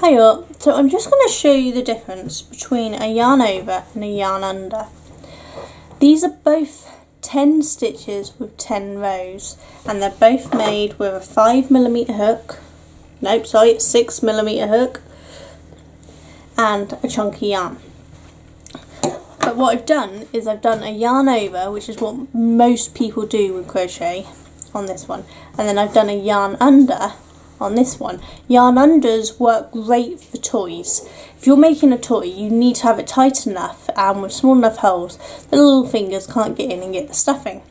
Hi up, so I'm just going to show you the difference between a yarn over and a yarn under. These are both 10 stitches with 10 rows and they're both made with a 5mm hook, nope sorry, 6mm hook and a chunky yarn. But what I've done is I've done a yarn over, which is what most people do with crochet on this one, and then I've done a yarn under on this one. Yarn unders work great for toys. If you're making a toy, you need to have it tight enough and with small enough holes the little fingers can't get in and get the stuffing.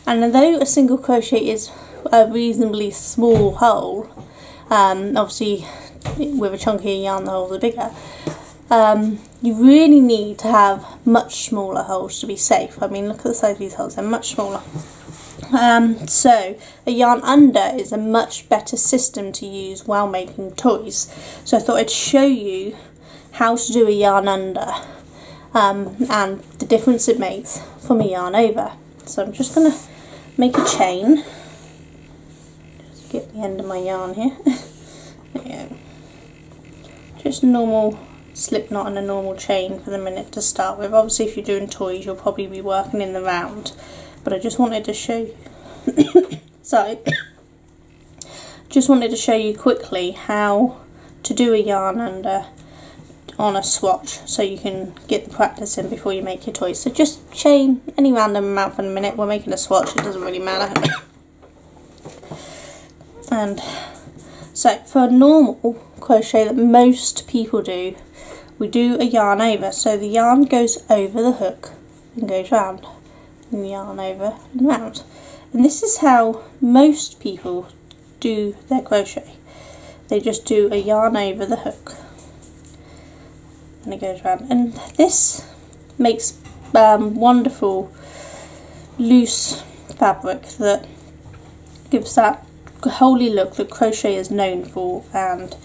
And although a single crochet is a reasonably small hole, obviously with a chunkier yarn the holes are bigger, you really need to have much smaller holes to be safe. I mean, look at the size of these holes, they're much smaller. So a yarn under is a much better system to use while making toys. So I thought I'd show you how to do a yarn under and the difference it makes from a yarn over. So I'm just going to make a chain. Just get the end of my yarn here. There we go. Just a normal slip knot and a normal chain for the minute to start with. Obviously if you're doing toys you'll probably be working in the round, but I just wanted to show you so just wanted to show you quickly how to do a yarn under on a swatch so you can get the practice in before you make your toys. So just chain any random amount for a minute. We're making a swatch, it doesn't really matter. And so for a normal crochet that most people do, we do a yarn over, so the yarn goes over the hook and goes round, and yarn over and round. And this is how most people do their crochet. They just do a yarn over the hook and it goes round. And this makes wonderful loose fabric that gives that holy look that crochet is known for and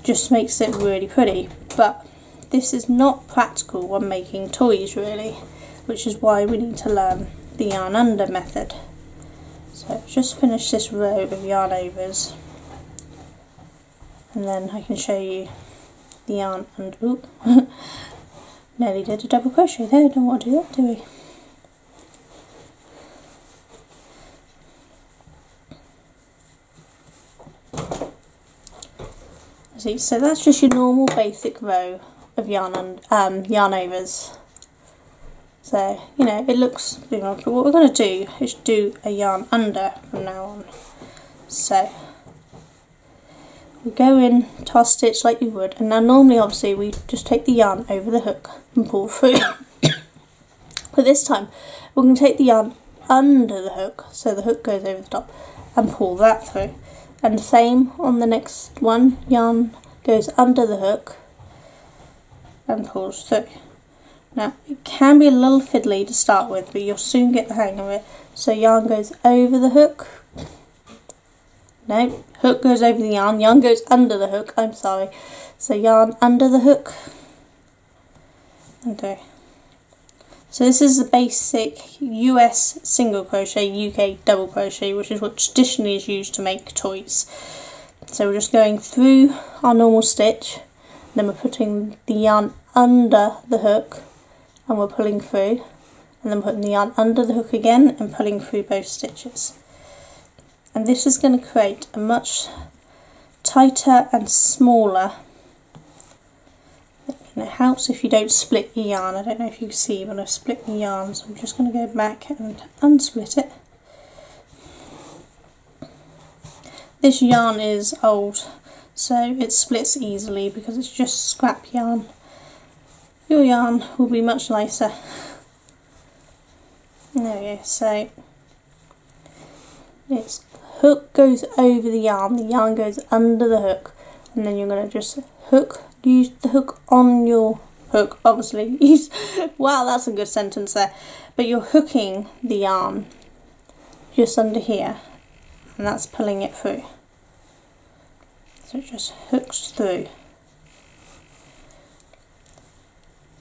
just makes it really pretty. But this is not practical when making toys really, which is why we need to learn the yarn under method. So just finish this row of yarn overs and then I can show you the yarn under. Ooh, nearly did a double crochet there, don't want to do that, do we? See, so that's just your normal basic row of yarn overs. So, you know, it looks big enough, but what we're going to do is do a yarn under from now on. So, we go in, toss stitch like you would, and now normally obviously we just take the yarn over the hook and pull through. But this time we're going to take the yarn under the hook, so the hook goes over the top, and pull that through. And the same on the next one, yarn goes under the hook and pulls through. Now, it can be a little fiddly to start with, but you'll soon get the hang of it. So yarn goes over the hook. No, hook goes over the yarn. Yarn goes under the hook, I'm sorry. So yarn under the hook. Okay. So this is the basic US single crochet, UK double crochet, which is what traditionally is used to make toys. So we're just going through our normal stitch, then we're putting the yarn under the hook, and we're pulling through, and then putting the yarn under the hook again and pulling through both stitches. And this is going to create a much tighter and smaller. And it helps if you don't split your yarn. I don't know if you can see, but I've split my yarn, so I'm just going to go back and unsplit it. This yarn is old, so it splits easily because it's just scrap yarn. Your yarn will be much nicer. There we go, so its hook goes over the yarn goes under the hook, and then you're going to just use the hook on your hook, obviously. Wow, that's a good sentence there. But you're hooking the yarn just under here, and that's pulling it through. So it just hooks through.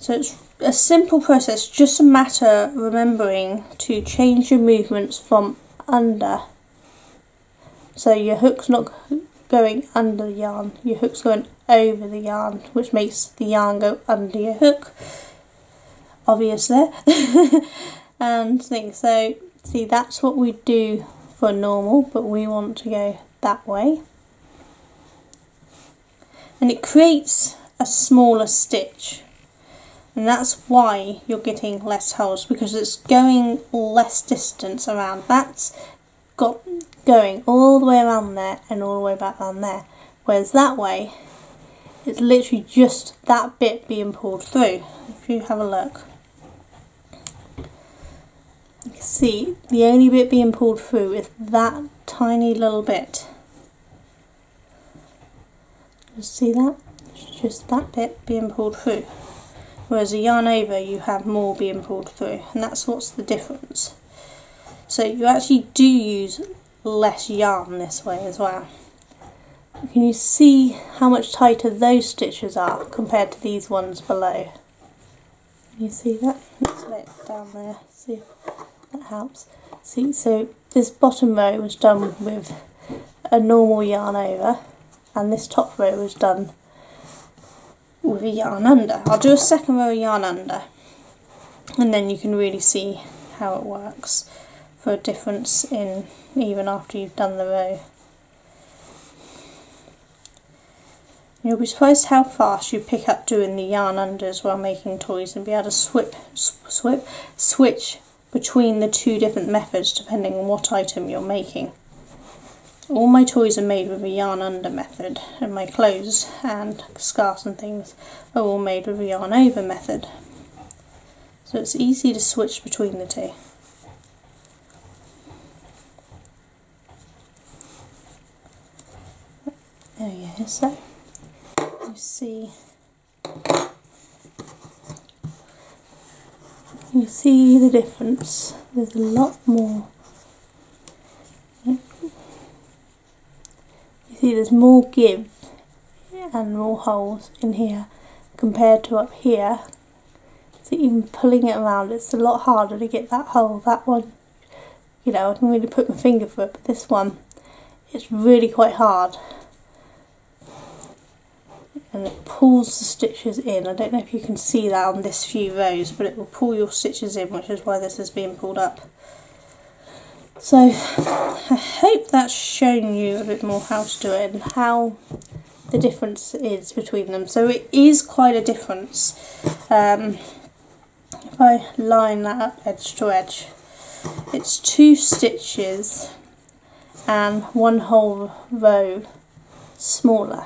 So it's a simple process, just a matter of remembering to change your movements from under. So your hook's not going under the yarn, your hook's going over the yarn, which makes the yarn go under your hook, obviously. And things. So see, that's what we do for normal, but we want to go that way, and it creates a smaller stitch, and that's why you're getting less holes, because it's going less distance around. That's got going all the way around there and all the way back around there, whereas that way it's literally just that bit being pulled through. If you have a look, you can see the only bit being pulled through is that tiny little bit. Just see that? It's just that bit being pulled through. Whereas a yarn over, you have more being pulled through, and that's what's the difference. So you actually do use less yarn this way as well. Can you see how much tighter those stitches are compared to these ones below? Can you see that? Let's lay it down there, see if that helps. See, so this bottom row was done with a normal yarn over, and this top row was done with a yarn under. I'll do a second row of yarn under, and then you can really see how it works for a difference in even after you've done the row. You'll be surprised how fast you pick up doing the yarn unders while making toys, and be able to switch between the two different methods depending on what item you're making. All my toys are made with a yarn under method, and my clothes and scarves and things are all made with a yarn over method. So it's easy to switch between the two. There we go, so you see the difference. There's a lot more. See, there's more give and more holes in here compared to up here. So even pulling it around, it's a lot harder to get that hole. That one, you know, I can really put my finger through it, but this one, it's really quite hard. And it pulls the stitches in. I don't know if you can see that on this few rows, but it will pull your stitches in, which is why this is being pulled up. So I hope that's shown you a bit more how to do it and how the difference is between them. So it is quite a difference. If I line that up edge to edge, it's 2 stitches and 1 whole row smaller.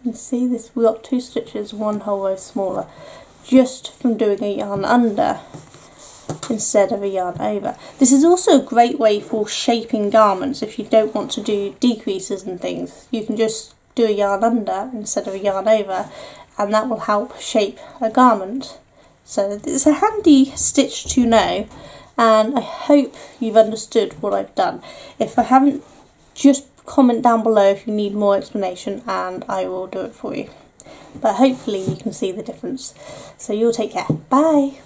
You see this, we've got 2 stitches, 1 whole row smaller, just from doing a yarn under instead of a yarn over. This is also a great way for shaping garments. If you don't want to do decreases and things, you can just do a yarn under instead of a yarn over, and that will help shape a garment. So it's a handy stitch to know, and I hope you've understood what I've done. If I haven't, just comment down below if you need more explanation and I will do it for you. But hopefully you can see the difference. So you'll take care. Bye!